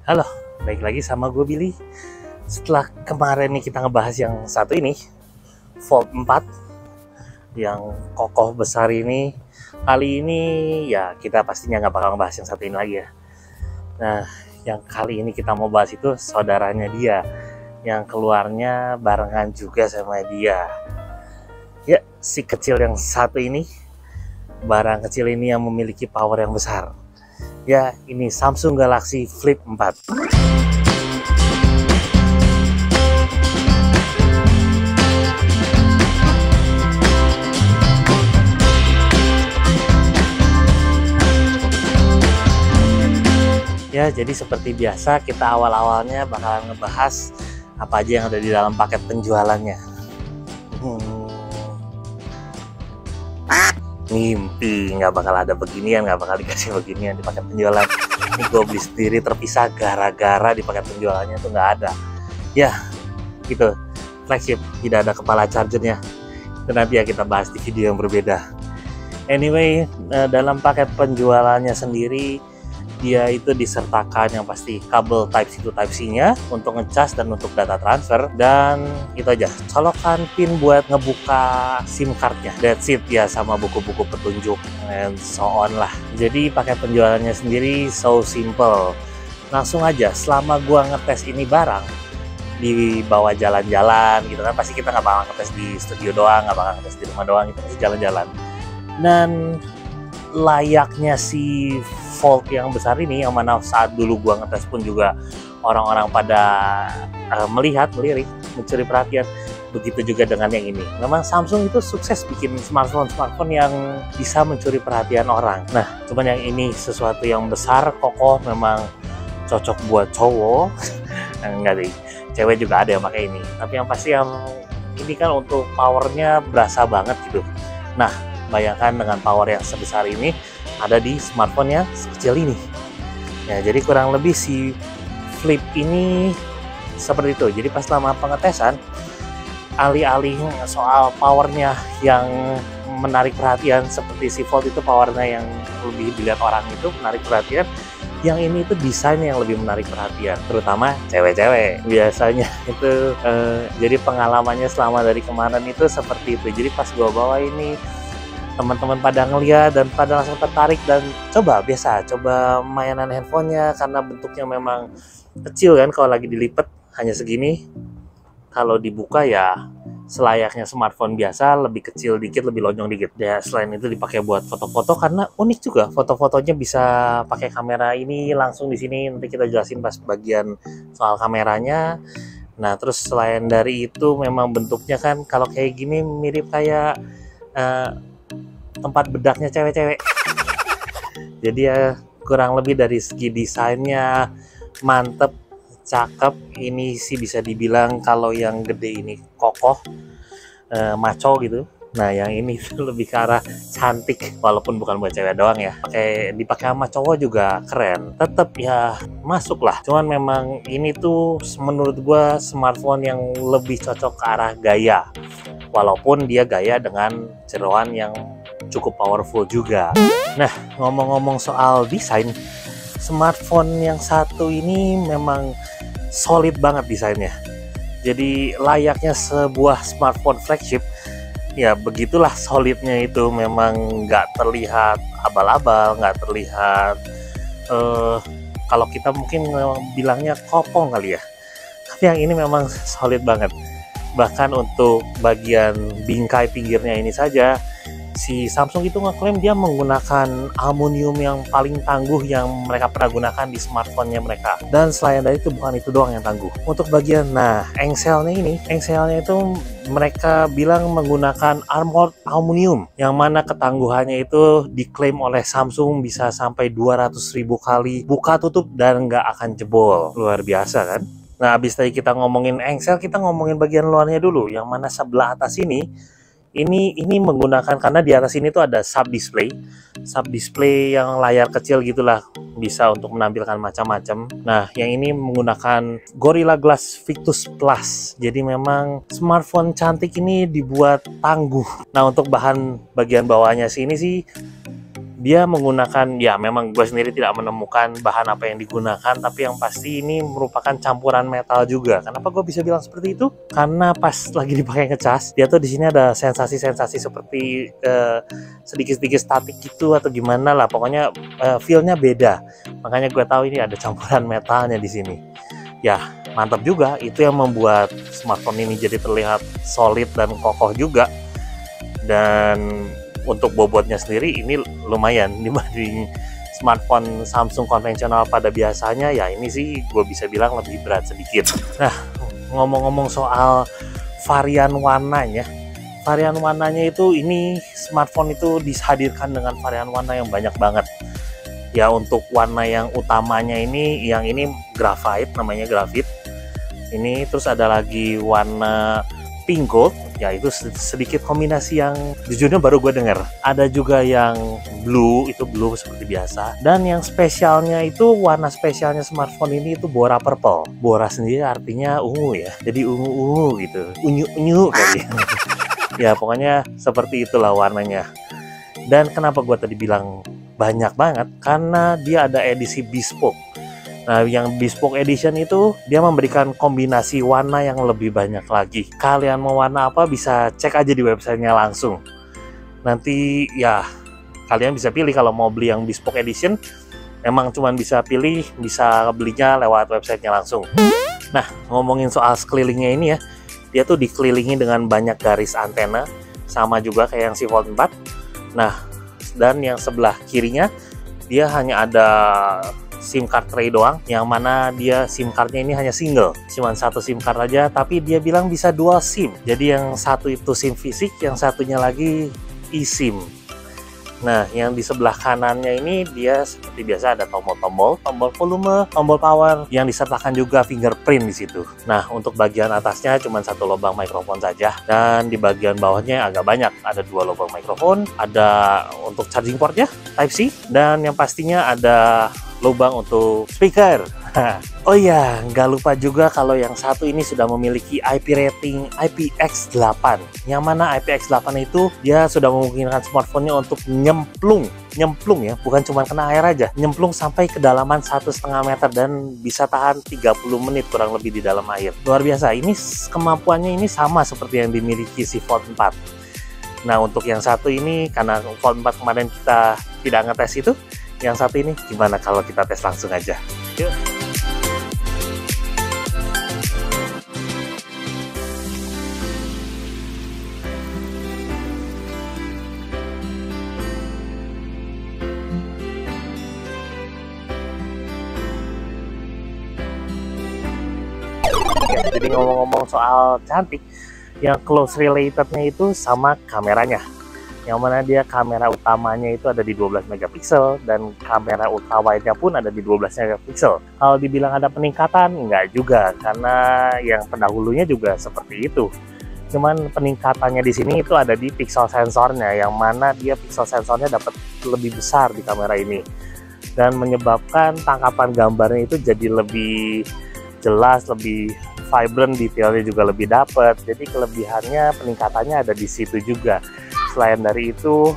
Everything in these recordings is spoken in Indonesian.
Halo, baik lagi sama gue Billy. Setelah kemarin nih kita ngebahas yang satu ini, Fold 4 yang kokoh besar ini, kali ini ya kita pastinya nggak bakal ngebahas yang satu ini lagi ya. Nah, yang kali ini kita mau bahas itu saudaranya dia, yang keluarnya barengan juga sama dia. Ya, si kecil yang satu ini, barang kecil ini yang memiliki power yang besar. Ya, ini Samsung Galaxy Flip 4. Ya, jadi seperti biasa kita awal-awalnya bakalan ngebahas apa aja yang ada di dalam paket penjualannya. Mimpi nggak bakal ada beginian, nggak bakal dikasih beginian di paket penjualan. Ini gue beli sendiri terpisah gara-gara di paket penjualannya tuh nggak ada. Ya, gitu. Flagship, tidak ada kepala chargernya. Itu nanti ya kita bahas di video yang berbeda. Anyway, dalam paket penjualannya sendiri, dia itu disertakan yang pasti kabel Type-C to Type-C-nya untuk ngecas dan untuk data transfer, dan itu aja, colokan pin buat ngebuka SIM cardnya. That's it ya, sama buku-buku petunjuk and so on lah. Jadi pakai penjualannya sendiri so simple, langsung aja. Selama gua ngetes ini barang dibawa jalan-jalan gitu kan, pasti kita nggak bakal ngetes di studio doang, nggak bakal ngetes di rumah doang, gitu, pasti jalan-jalan. Dan layaknya si Fold yang besar ini, yang mana saat dulu gua ngetes pun juga orang-orang pada melirik, mencuri perhatian. Begitu juga dengan yang ini. Memang Samsung itu sukses bikin smartphone yang bisa mencuri perhatian orang. Nah, cuman yang ini sesuatu yang besar, kokoh, memang cocok buat cowok. Enggak sih, cewek juga ada yang pakai ini. Tapi yang pasti yang ini kan untuk powernya berasa banget gitu. Nah, bayangkan dengan power yang sebesar ini ada di smartphone yang sekecil ini. Ya, jadi kurang lebih si Flip ini seperti itu. Jadi pas lama pengetesan, alih-alih soal powernya yang menarik perhatian seperti si Fold itu powernya yang lebih dilihat orang itu menarik perhatian, yang ini itu desainnya yang lebih menarik perhatian, terutama cewek-cewek biasanya itu. Jadi pengalamannya selama dari kemarin itu seperti itu. Jadi pas gua bawa ini, teman-teman pada ngeliat dan pada langsung tertarik dan coba mainan handphonenya, karena bentuknya memang kecil kan, kalau lagi dilipet hanya segini, kalau dibuka ya selayaknya smartphone biasa, lebih kecil dikit, lebih lonjong dikit ya. Selain itu dipakai buat foto-foto, karena unik juga foto-fotonya bisa pakai kamera ini langsung di sini. Nanti kita jelasin pas bagian soal kameranya. Nah, terus selain dari itu memang bentuknya kan kalau kayak gini mirip kayak tempat bedaknya cewek-cewek. Jadi ya kurang lebih dari segi desainnya mantep, cakep. Ini sih bisa dibilang kalau yang gede ini kokoh, maco gitu. Nah, yang ini lebih ke arah cantik, walaupun bukan buat cewek doang ya. Dipakai sama cowok juga keren. Tetap ya masuk lah. Cuman memang ini tuh menurut gua smartphone yang lebih cocok ke arah gaya. Walaupun dia gaya dengan jeroan yang cukup powerful juga. Nah, ngomong-ngomong soal desain, smartphone yang satu ini memang solid banget desainnya. Jadi layaknya sebuah smartphone flagship, ya begitulah solidnya itu. Memang nggak terlihat abal-abal, nggak terlihat kalau kita mungkin bilangnya kopong kali ya. Tapi yang ini memang solid banget. Bahkan untuk bagian bingkai pinggirnya ini saja, si Samsung itu ngeklaim dia menggunakan aluminium yang paling tangguh yang mereka pernah gunakan di smartphone-nya mereka. Dan selain dari itu, bukan itu doang yang tangguh. Untuk bagian, engselnya itu mereka bilang menggunakan armored aluminium, yang mana ketangguhannya itu diklaim oleh Samsung bisa sampai 200.000 kali buka tutup dan nggak akan jebol. Luar biasa kan? Nah, habis tadi kita ngomongin engsel, kita ngomongin bagian luarnya dulu, yang mana sebelah atas ini menggunakan, karena di atas ini tuh ada sub display yang layar kecil gitulah, bisa untuk menampilkan macam-macam. Nah, yang ini menggunakan Gorilla Glass Victus Plus. Jadi memang smartphone cantik ini dibuat tangguh. Nah, untuk bahan bagian bawahnya sini sih Dia menggunakan, ya memang gue sendiri tidak menemukan bahan apa yang digunakan, tapi yang pasti ini merupakan campuran metal juga. Kenapa gue bisa bilang seperti itu? Karena pas lagi dipakai ngecas, dia tuh di sini ada sensasi-sensasi seperti sedikit-sedikit statik gitu atau gimana lah. Pokoknya feel-nya beda. Makanya gue tahu ini ada campuran metalnya di sini. Ya, mantap juga. Itu yang membuat smartphone ini jadi terlihat solid dan kokoh juga. Dan untuk bobotnya sendiri ini lumayan dibanding smartphone Samsung konvensional pada biasanya. Ya ini sih gue bisa bilang lebih berat sedikit. Nah, ngomong-ngomong soal varian warnanya itu, ini smartphone itu dihadirkan dengan varian warna yang banyak banget. Ya untuk warna yang utamanya ini, yang ini graphite, namanya graphite ini. Terus ada lagi warna pink gold, ya itu sedikit kombinasi yang jujurnya baru gue denger. Ada juga yang blue, itu blue seperti biasa. Dan yang spesialnya itu, warna spesialnya smartphone ini itu Bora Purple. Bora sendiri artinya ungu ya, jadi ungu-ungu gitu, unyu-unyu kali. Ya pokoknya seperti itulah warnanya. Dan kenapa gue tadi bilang banyak banget, karena dia ada edisi bespoke. Nah, yang bespoke edition itu dia memberikan kombinasi warna yang lebih banyak lagi. Kalian mau warna apa bisa cek aja di websitenya langsung. Nanti ya kalian bisa pilih. Kalau mau beli yang bespoke edition, emang cuman bisa pilih, bisa belinya lewat websitenya langsung. Nah, ngomongin soal sekelilingnya ini ya, dia tuh dikelilingi dengan banyak garis antena, sama juga kayak yang si Fold 4. Nah, dan yang sebelah kirinya dia hanya ada SIM card tray doang, yang mana dia SIM cardnya ini hanya single, cuma satu SIM card aja, tapi dia bilang bisa dual SIM. Jadi yang satu itu SIM fisik, yang satunya lagi eSIM. Nah, yang di sebelah kanannya ini dia seperti biasa ada tombol-tombol, tombol volume, tombol power, yang disertakan juga fingerprint di situ. Nah, untuk bagian atasnya cuma satu lubang mikrofon saja, dan di bagian bawahnya agak banyak, ada 2 lubang mikrofon, ada untuk charging portnya Type-C, dan yang pastinya ada lubang untuk speaker. Oh iya, nggak lupa juga kalau yang satu ini sudah memiliki IP rating IPX8. Yang mana IPX8 itu dia sudah memungkinkan smartphone-nya untuk nyemplung ya, bukan cuma kena air aja, nyemplung sampai kedalaman 1,5 meter dan bisa tahan 30 menit kurang lebih di dalam air. Luar biasa. Ini kemampuannya ini sama seperti yang dimiliki si Fold 4. Nah, untuk yang satu ini, karena Fold 4 kemarin kita tidak ngetes itu, yang satu ini gimana kalau kita tes langsung aja? Yuk. Ya, jadi ngomong-ngomong soal cantik, yang close relatednya itu sama kameranya. Yang mana dia kamera utamanya itu ada di 12 megapiksel dan kamera ultrawide-nya pun ada di 12 megapiksel. Kalau dibilang ada peningkatan, enggak juga, karena yang pendahulunya juga seperti itu. Cuman peningkatannya di sini itu ada di pixel sensornya, yang mana dia pixel sensornya dapat lebih besar di kamera ini. Dan menyebabkan tangkapan gambarnya itu jadi lebih jelas, lebih vibrant, detailnya juga lebih dapat. Jadi kelebihannya, peningkatannya ada di situ juga. Selain dari itu,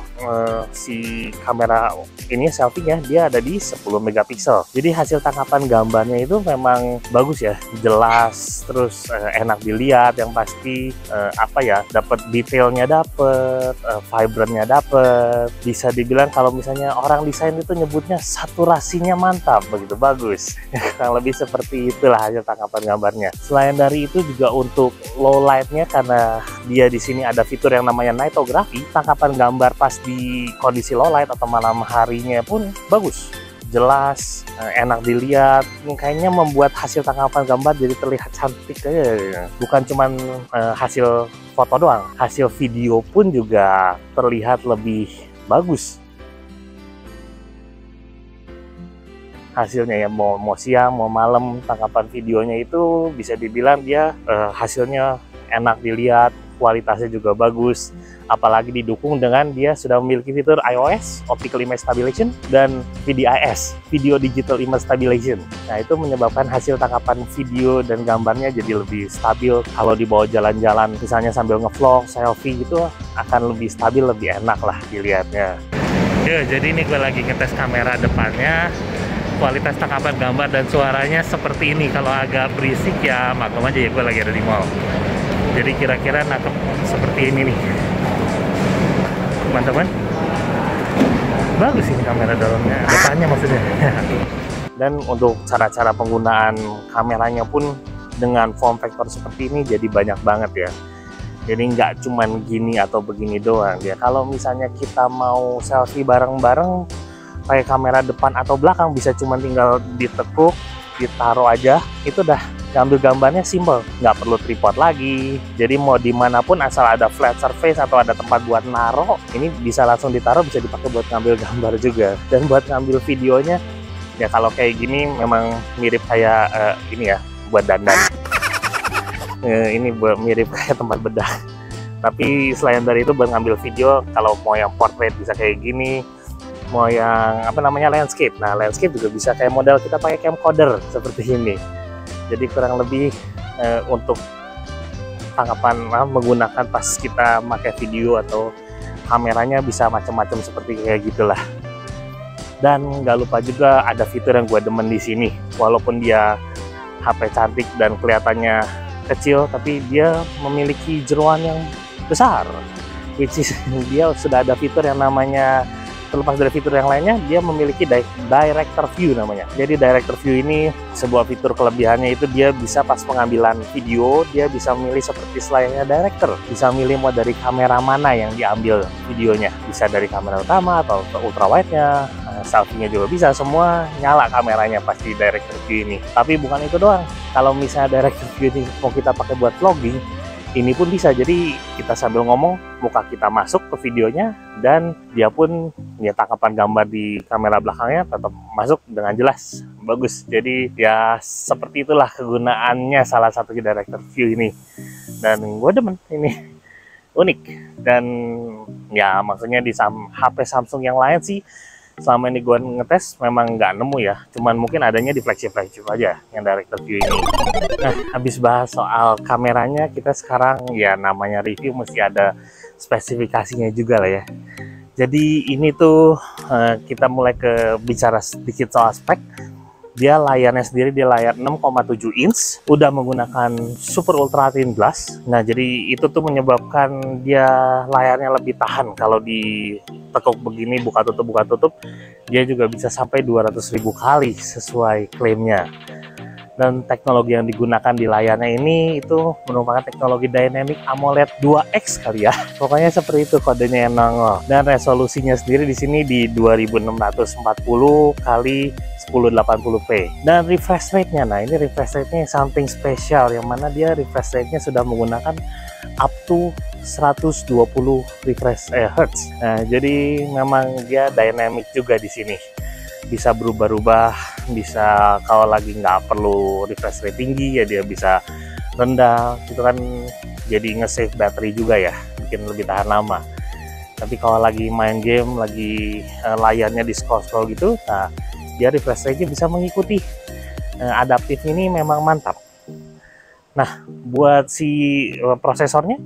si kamera ini selfie-nya dia ada di 10 megapiksel. Jadi hasil tangkapan gambarnya itu memang bagus ya, jelas, terus enak dilihat. Yang pasti dapat detailnya, dapat vibrantnya, dapat. Bisa dibilang kalau misalnya orang desain itu nyebutnya saturasinya mantap, begitu bagus. Kurang lebih seperti itulah hasil tangkapan gambarnya. Selain dari itu juga untuk low light-nya, karena dia di sini ada fitur yang namanya nightography. Tangkapan gambar pas di kondisi low light atau malam harinya pun bagus, jelas, enak dilihat. Kayaknya membuat hasil tangkapan gambar jadi terlihat cantik aja. Bukan cuman hasil foto doang, hasil video pun juga terlihat lebih bagus. Hasilnya ya, mau siang mau malam, tangkapan videonya itu bisa dibilang dia hasilnya enak dilihat, kualitasnya juga bagus. Apalagi didukung dengan dia sudah memiliki fitur iOS, Optical Image Stabilization, dan VDIS, Video Digital Image Stabilization. Nah, itu menyebabkan hasil tangkapan video dan gambarnya jadi lebih stabil. Kalau dibawa jalan-jalan, misalnya sambil ngevlog, selfie gitu, akan lebih stabil, lebih enak lah dilihatnya. Yo, jadi ini gue lagi ngetes kamera depannya, kualitas tangkapan gambar dan suaranya seperti ini. Kalau agak berisik ya maklum aja ya, gue lagi ada di mall. Jadi kira-kira nangkep seperti ini nih, teman-teman. Bagus ini kamera dalamnya, depannya maksudnya. Dan untuk cara-cara penggunaan kameranya pun dengan form factor seperti ini jadi banyak banget ya. Jadi nggak cuman gini atau begini doang ya. Kalau misalnya kita mau selfie bareng-bareng pakai kamera depan atau belakang, bisa cuman tinggal ditekuk, ditaruh aja, itu udah ngambil gambarnya simple, nggak perlu tripod lagi. Jadi mau dimanapun asal ada flat surface atau ada tempat buat naro, ini bisa langsung ditaruh, bisa dipakai buat ngambil gambar juga. Dan buat ngambil videonya ya kalau kayak gini memang mirip kayak ini ya, buat dandan. Ini mirip kayak tempat bedah. Tapi selain dari itu buat ngambil video, kalau mau yang portrait bisa kayak gini, mau yang apa namanya landscape. Nah landscape juga bisa kayak model kita pakai camcorder seperti ini. Jadi kurang lebih untuk tangkapan menggunakan pas kita pakai video atau kameranya bisa macam-macam seperti kayak gitulah. Dan nggak lupa juga ada fitur yang gue demen di sini, walaupun dia HP cantik dan kelihatannya kecil, tapi dia memiliki jeroan yang besar, which is dia sudah ada fitur yang namanya, terlepas dari fitur yang lainnya, dia memiliki director view namanya. Jadi director view ini sebuah fitur kelebihannya itu dia bisa pas pengambilan video, dia bisa memilih seperti layaknya director, bisa milih mau dari kamera mana yang diambil videonya, bisa dari kamera utama atau ultra wide-nya, selfie-nya juga bisa, semua nyala kameranya pas di director view ini. Tapi bukan itu doang, kalau misalnya director view ini mau kita pakai buat vlogging, ini pun bisa. Jadi kita sambil ngomong, muka kita masuk ke videonya, dan dia pun ya tangkapan gambar di kamera belakangnya tetap masuk dengan jelas, bagus. Jadi ya seperti itulah kegunaannya salah satu director view ini, dan gue demen ini, unik. Dan ya maksudnya di HP Samsung yang lain sih selama ini gue ngetes memang nggak nemu ya, cuman mungkin adanya di flagship aja yang director view ini. Nah, habis bahas soal kameranya, kita sekarang ya namanya review mesti ada spesifikasinya juga lah ya. Jadi ini tuh kita mulai ke bicara sedikit soal spek. Dia layarnya sendiri di layar 6,7 inch, udah menggunakan Super Ultra Thin Glass. Nah, jadi itu tuh menyebabkan dia layarnya lebih tahan. Kalau ditekuk begini, buka tutup, dia juga bisa sampai 200.000 kali sesuai klaimnya. Dan teknologi yang digunakan di layarnya ini itu merupakan teknologi Dynamic AMOLED 2X kali ya. Pokoknya seperti itu kodenya yang nongol. Dan resolusinya sendiri di sini di 2640 kali 1080p. Dan refresh rate-nya, nah ini refresh rate-nya something special, yang mana dia refresh rate-nya sudah menggunakan up to 120 refresh hertz. Nah, jadi memang dia dynamic juga di sini. Bisa berubah-ubah, bisa kalau lagi nggak perlu refresh rate tinggi ya dia bisa rendah, itu kan jadi nge-save battery juga ya, bikin lebih tahan lama. Tapi kalau lagi main game, lagi layarnya di scroll gitu, nah dia refresh rate-nya bisa mengikuti. Adaptif ini memang mantap. Nah, buat si prosesornya,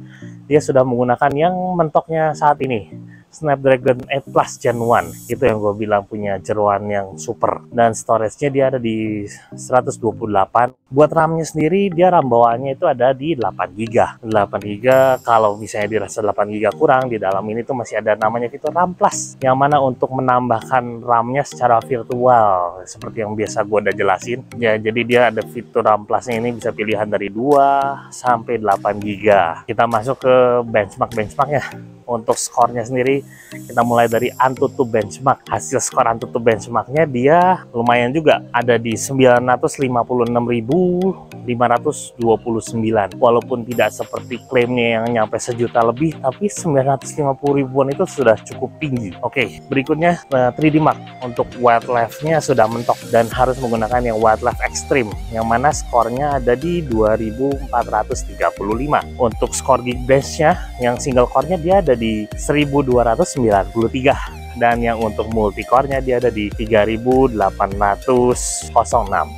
dia sudah menggunakan yang mentoknya saat ini, Snapdragon 8 Plus Gen 1. Itu yang gue bilang punya jeroan yang super. Dan storage-nya dia ada di 128. Buat RAM-nya sendiri, dia RAM bawaannya itu ada di 8GB. 8GB, kalau misalnya dirasa 8GB kurang, di dalam ini tuh masih ada namanya fitur RAM Plus, yang mana untuk menambahkan RAM-nya secara virtual, seperti yang biasa gue udah jelasin. Ya, jadi dia ada fitur RAM Plus-nya ini bisa pilihan dari 2 sampai 8GB. Kita masuk ke benchmark-benchmarknya. Untuk skornya sendiri, kita mulai dari Antutu benchmark. Hasil skor Antutu benchmarknya dia lumayan juga, ada di 956.529. Walaupun tidak seperti klaimnya yang nyampe sejuta lebih, tapi 950 ribuan itu sudah cukup tinggi. Oke, berikutnya 3D Mark. Untuk wildlife-nya sudah mentok dan harus menggunakan yang wildlife extreme, yang mana skornya ada di 2435. Untuk skor Geekbench-nya yang single core-nya dia ada di 1293. Dan yang untuk multicore-nya dia ada di 3806.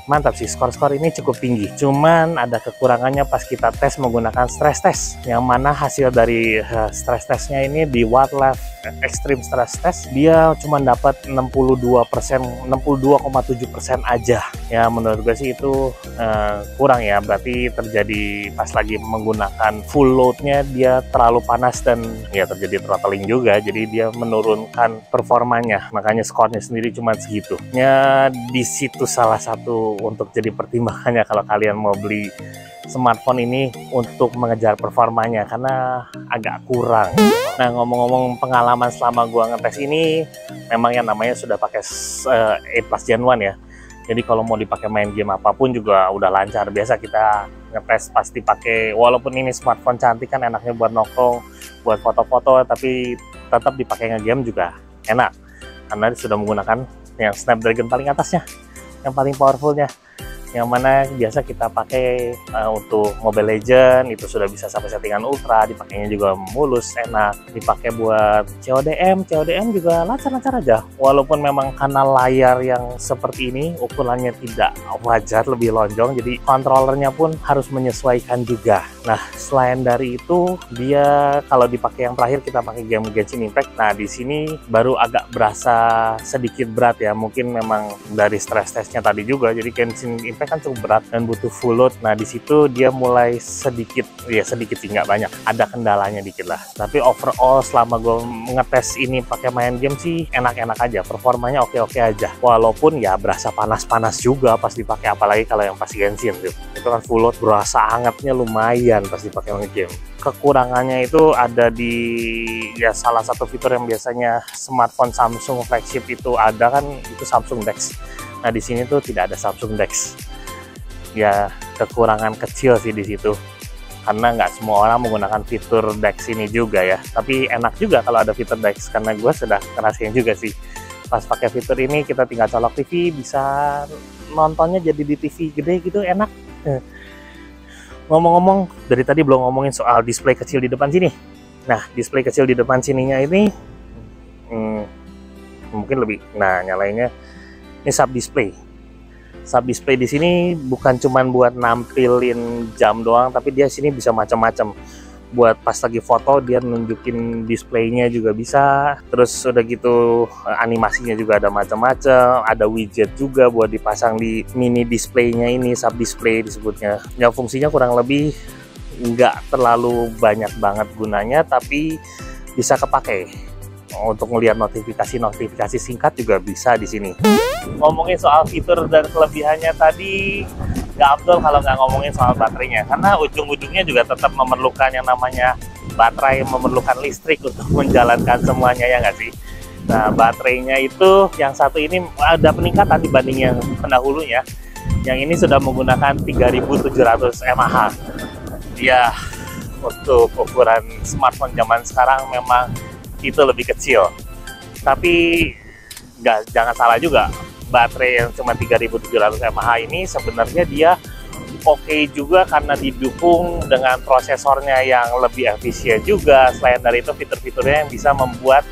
Mantap sih, skor-skor ini cukup tinggi. Cuman ada kekurangannya pas kita tes menggunakan stress test, yang mana hasil dari stress testnya ini di Wildlife Extreme Stress Test dia cuma dapat 62%, 62,7% aja. Ya menurut gue sih itu kurang ya, berarti terjadi pas lagi menggunakan full load-nya dia terlalu panas dan ya terjadi throttling juga, jadi dia menurunkan performanya, makanya skornya sendiri cuma segitu. Ya di situ salah satu untuk jadi pertimbangannya kalau kalian mau beli smartphone ini untuk mengejar performanya, karena agak kurang. Nah ngomong-ngomong pengalaman selama gua ngetes ini, memang yang namanya sudah pakai A+ Gen 1 ya. Jadi kalau mau dipakai main game apapun juga udah lancar. Biasa kita ngetes pasti pakai, walaupun ini smartphone cantik kan enaknya buat nongkrong, buat foto-foto, tapi tetap dipakai nge-game juga enak karena sudah menggunakan yang Snapdragon paling atasnya, yang paling powerfulnya, yang mana biasa kita pakai untuk Mobile Legends itu sudah bisa sampai settingan ultra, dipakainya juga mulus, enak. Dipakai buat CODM juga lancar-lancar aja. Walaupun memang karena layar yang seperti ini ukurannya tidak wajar, lebih lonjong, jadi kontrolernya pun harus menyesuaikan juga. Nah selain dari itu, dia kalau dipakai yang terakhir kita pakai game Genshin Impact. Nah di sini baru agak berasa sedikit berat ya, mungkin memang dari stress testnya tadi juga. Jadi Genshin Impact kan cukup berat dan butuh full load. Nah di situ dia mulai sedikit sih, nggak banyak, ada kendalanya dikit lah. Tapi overall selama gue ngetes ini pakai main game sih enak-enak aja, performanya oke-oke aja. Walaupun ya berasa panas-panas juga pas dipakai, apalagi kalau yang pas Genshin tuh, itu kan full load, berasa hangatnya lumayan pas dipakai main game. Kekurangannya itu ada di ya salah satu fitur yang biasanya smartphone Samsung flagship itu ada kan, itu Samsung DeX. Nah di sini tuh tidak ada Samsung DeX. Ya kekurangan kecil sih di situ, karena nggak semua orang menggunakan fitur DeX ini juga ya. Tapi enak juga kalau ada fitur DeX, karena gue sudah ngerasain juga sih. Pas pakai fitur ini kita tinggal colok TV, bisa nontonnya jadi di TV gede gitu, enak. Ngomong-ngomong, dari tadi belum ngomongin soal display kecil di depan sini. Nah display kecil di depan sininya ini mungkin lebih, nah nyalainnya ini sub display. Sub display di sini bukan cuman buat nampilin jam doang, tapi dia sini bisa macam-macam. Buat pas lagi foto dia nunjukin displaynya juga bisa. Terus udah gitu animasinya juga ada macam-macam. Ada widget juga buat dipasang di mini displaynya ini, sub display disebutnya. Ya fungsinya kurang lebih nggak terlalu banyak banget gunanya, tapi bisa kepake. Untuk melihat notifikasi singkat juga bisa di sini. Ngomongin soal fitur dan kelebihannya tadi, nggak afdol kalau nggak ngomongin soal baterainya, karena ujung-ujungnya juga tetap memerlukan yang namanya baterai, memerlukan listrik untuk menjalankan semuanya, ya nggak sih? Nah baterainya itu yang satu ini ada peningkatan dibanding yang pendahulunya. Yang ini sudah menggunakan 3700 mAh. Ya untuk ukuran smartphone zaman sekarang memang itu lebih kecil, tapi jangan salah juga, baterai yang cuma 3700 mAh ini sebenarnya dia oke juga karena didukung dengan prosesornya yang lebih efisien juga. Selain dari itu fitur-fiturnya yang bisa membuat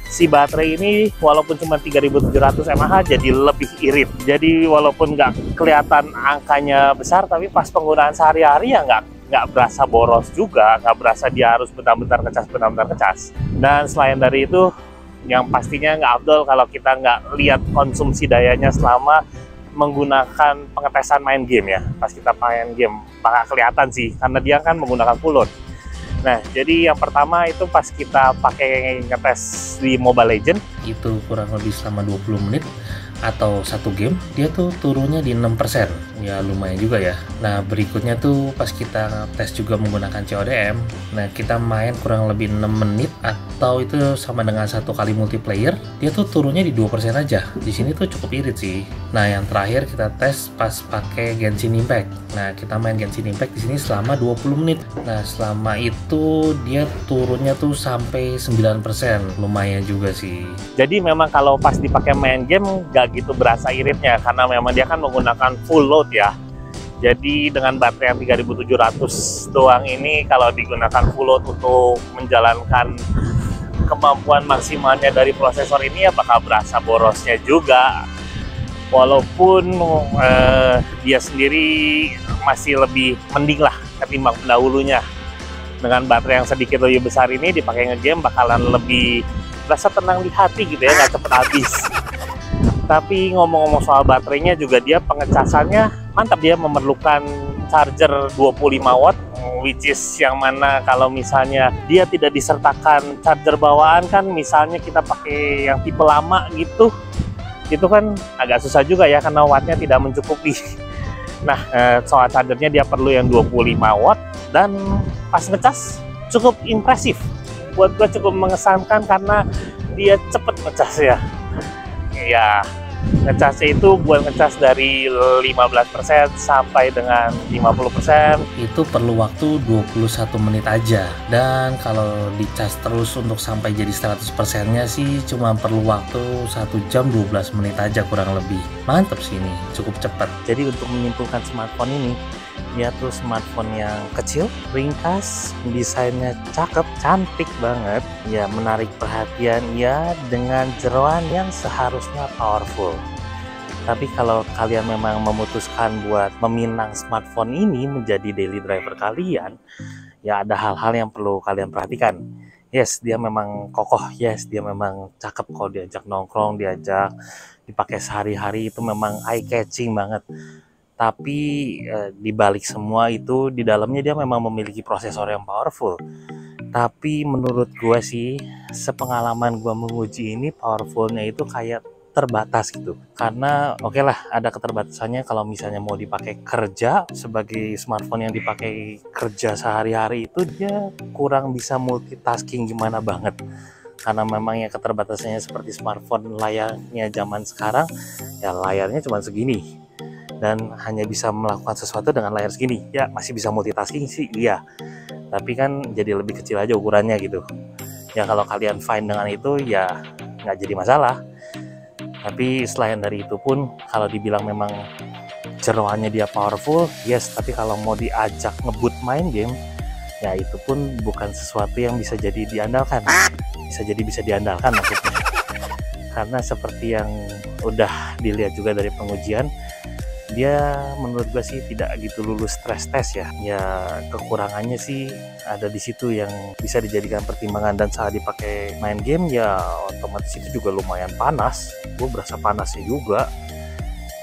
si baterai ini walaupun cuma 3700 mAh jadi lebih irit. Jadi walaupun nggak kelihatan angkanya besar, tapi pas penggunaan sehari-hari ya nggak berasa boros juga, nggak berasa dia harus bentar-bentar ngecas. Dan selain dari itu, yang pastinya nggak afdol kalau kita nggak lihat konsumsi dayanya selama menggunakan pengetesan main game ya. Pas kita main game bakal kelihatan sih, karena dia kan menggunakan full load. Nah, jadi yang pertama itu pas kita pakai ngetes di Mobile Legends itu kurang lebih selama 20 menit atau satu game, dia tuh turunnya di 6%. Ya lumayan juga ya. Nah berikutnya tuh pas kita tes juga menggunakan CODM, nah kita main kurang lebih 6 menit atau itu sama dengan satu kali multiplayer, dia tuh turunnya di 2% aja. Di sini tuh cukup irit sih. Nah yang terakhir kita tes pas pakai Genshin Impact. Nah kita main Genshin Impact di sini selama 20 menit. Nah selama itu dia turunnya tuh sampai 9%. Lumayan juga sih. Jadi memang kalau pas dipakai main game gak gitu berasa iritnya, karena memang dia kan menggunakan full load ya. Jadi dengan baterai yang 3700 doang ini, kalau digunakan full load untuk menjalankan kemampuan maksimalnya dari prosesor ini ya bakal berasa borosnya juga. Walaupun dia sendiri masih lebih mending lah ketimbang pendahulunya. Dengan baterai yang sedikit lebih besar ini dipakai ngegame bakalan lebih rasa tenang di hati gitu ya, nggak cepet habis. Tapi ngomong-ngomong soal baterainya juga, dia pengecasannya mantap. Dia memerlukan charger 25 watt, which is yang mana kalau misalnya dia tidak disertakan charger bawaan kan, misalnya kita pakai yang tipe lama gitu, itu kan agak susah juga ya karena wattnya tidak mencukupi. Nah, soal chargernya dia perlu yang 25 watt dan pas ngecas cukup impresif. Buat gue cukup mengesankan karena dia cepet ngecas ya. Ya, ngecasnya itu buat ngecas dari 15% sampai dengan 50% itu perlu waktu 21 menit aja. Dan kalau dicas terus untuk sampai jadi 100%-nya sih cuma perlu waktu 1 jam 12 menit aja kurang lebih. Mantep sih ini, cukup cepat. Jadi untuk menyimpulkan smartphone ini, dia tuh smartphone yang kecil, ringkas, desainnya cakep, cantik banget, ya menarik perhatian ya, dengan jeroan yang seharusnya powerful. Tapi kalau kalian memang memutuskan buat meminang smartphone ini menjadi daily driver kalian, ya ada hal-hal yang perlu kalian perhatikan. Yes, dia memang kokoh, yes, dia memang cakep kalau diajak nongkrong, diajak dipakai sehari-hari, itu memang eye catching banget. Tapi di balik semua itu, di dalamnya dia memang memiliki prosesor yang powerful. Tapi menurut gue sih, sepengalaman gue menguji ini, powerfulnya itu kayak terbatas gitu. Karena oke lah, ada keterbatasannya kalau misalnya mau dipakai kerja. Sebagai smartphone yang dipakai kerja sehari-hari itu, dia kurang bisa multitasking gimana banget. Karena memang ya keterbatasannya seperti smartphone layarnya zaman sekarang, ya layarnya cuma segini. Dan hanya bisa melakukan sesuatu dengan layar segini. Ya masih bisa multitasking sih, iya. Tapi kan jadi lebih kecil aja ukurannya gitu. Ya kalau kalian fine dengan itu ya nggak jadi masalah. Tapi selain dari itu pun, kalau dibilang memang jeroannya dia powerful, yes. Tapi kalau mau diajak ngebut main game, ya itu pun bukan sesuatu yang bisa jadi diandalkan. Bisa diandalkan maksudnya. Karena seperti yang udah dilihat juga dari pengujian, dia menurut gue sih tidak gitu lulus stress test ya. Ya kekurangannya sih ada di situ yang bisa dijadikan pertimbangan. Dan saat dipakai main game ya otomatis itu juga lumayan panas. Gue berasa panasnya juga.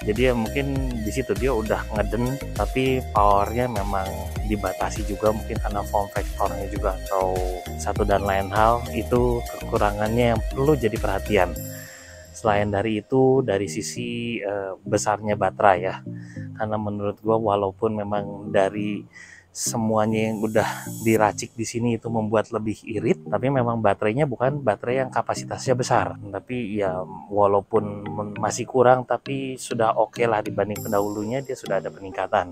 Jadi ya mungkin di situ dia udah ngeden, tapi powernya memang dibatasi juga, mungkin karena form factornya juga atau satu dan lain hal. Itu kekurangannya yang perlu jadi perhatian. Selain dari itu, dari sisi besarnya baterai ya, karena menurut gua walaupun memang dari semuanya yang udah diracik di sini itu membuat lebih irit, tapi memang baterainya bukan baterai yang kapasitasnya besar. Tapi ya walaupun masih kurang, tapi sudah oke lah dibanding pendahulunya, dia sudah ada peningkatan.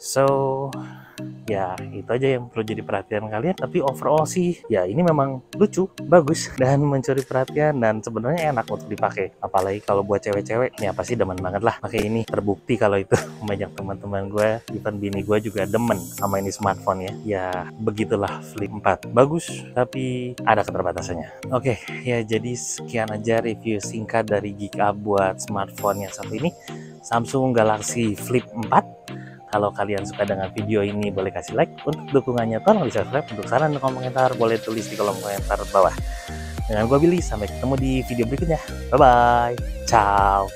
So ya itu aja yang perlu jadi perhatian kalian. Tapi overall sih ya ini memang lucu, bagus, dan mencuri perhatian, dan sebenarnya enak untuk dipakai. Apalagi kalau buat cewek-cewek, ya pasti demen banget lah pakai ini. Terbukti kalau itu banyak teman-teman gue, even bini gue juga demen sama ini smartphone ya. Ya begitulah Flip 4, bagus tapi ada keterbatasannya. Oke, ya jadi sekian aja review singkat dari Geek Up buat smartphone yang satu ini, Samsung Galaxy Flip 4. Kalau kalian suka dengan video ini, boleh kasih like. Untuk dukungannya tolong di subscribe. Untuk saran dan komentar boleh tulis di kolom komentar bawah. Dengan gue Billy, sampai ketemu di video berikutnya. Bye bye, ciao.